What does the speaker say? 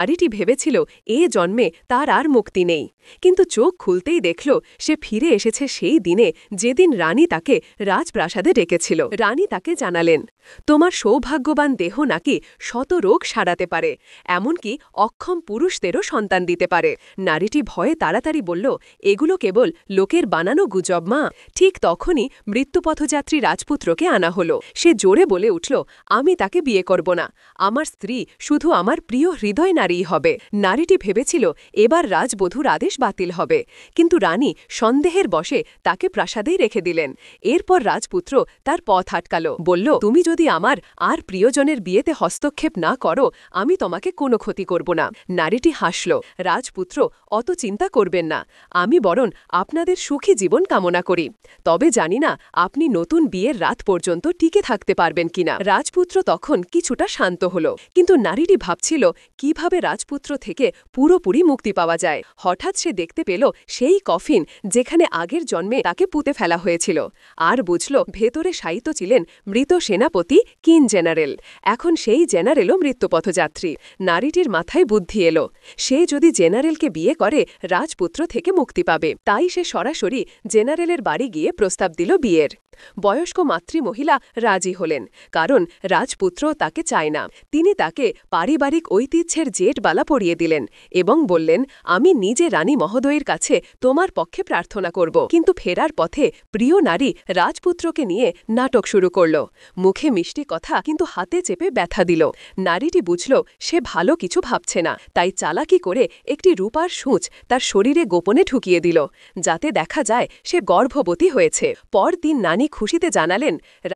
নারীটি ভেবেছিল এ জন্মে তার আর মুক্তি নেই, কিন্তু চোখ খুলতেই দেখল সে ফিরে এসেছে সেই দিনে যেদিন রানী তাকে রাজপ্রাসাদে ডেকেছিল। রানী তাকে জানালেন, তোমার সৌভাগ্যবান দেহ নাকি শত রোগ সারাতে পারে, এমনকি অক্ষম পুরুষদেরও সন্তান দিতে পারে। নারীটি ভয়ে তাড়াতাড়ি বলল, এগুলো কেবল লোকের বানানো গুজব মা। ঠিক তখনই মৃত্যুপথযাত্রী রাজপুত্রকে আনা হলো। সে জোরে বলে উঠল, আমি তাকে বিয়ে করব না, আমার স্ত্রী শুধু আমার প্রিয় হৃদয় নারীই হবে। নারীটি ভেবেছিল এবার রাজবধূর আদেশ বাতিল হবে, কিন্তু রানী সন্দেহের বশে তাকে প্রাসাদেই রেখে দিলেন। এরপর রাজপুত্র তার পথ আটকাল, বলল, তুমি যদি আমার আর প্রিয়জনের বিয়েতে হস্তক্ষেপ না করো, আমি তোমাকে কোনো ক্ষতি করব না। নারীটি হাসল, রাজপুত্র অত চিন্তা করবেন না, আমি বরং আপনাদের সুখী জীবন কামনা করি, তবে জানি না আপনি নতুন বিয়ের রাত পর্যন্ত টিকে থাকতে পারবেন কিনা। রাজপুত্র তখন কিছুটা শান্ত হল, কিন্তু নারীটি ভাবছিল কিভাবে রাজপুত্র থেকে পুরোপুরি মুক্তি পাওয়া যায়। হঠাৎ সে দেখতে পেল সেই কফিন যেখানে আগের জন্মে তাকে পুঁতে ফেলা হয়েছিল, আর বুঝল ভেতরে শায়িত ছিলেন মৃত সেনাপতি কিন জেনারেল। এখন সেই জেনারেলও মৃত্যুপথযাত্রী। নারীটির মাথায় বুদ্ধি এলো, সে যদি জেনারেলকে বিয়ে করে রাজপুত্র থেকে মুক্তি পাবে। তাই সে সরাসরি জেনারেলের বাড়ি গিয়ে প্রস্তাব দিল বিয়ের। বয়স্ক মাতৃমহিলা রাজি হলেন, কারণ রাজপুত্র তাকে চায় না। তিনি তাকে পারিবারিক ঐতিহ্যের জেটবালা পরিয়ে দিলেন এবং বললেন, আমি নিজে রানী মহোদয়ের কাছে তোমার পক্ষে প্রার্থনা করব। কিন্তু ফেরার পথে প্রিয় নারী রাজপুত্রকে নিয়ে নাটক শুরু করল। মুখে মিষ্টি কথা, কিন্তু হাতে চেপে ব্যথা দিল। নারীটি বুঝল সে ভালো কিছু ভাবছে না, তাই চালাকি করে একটি রূপার সূঁচ তার শরীরে গোপনে ঢুকিয়ে দিল, যাতে দেখা যায় সে গর্ভবতী হয়েছে। পরদিন নানি খুশিতে জানালেন,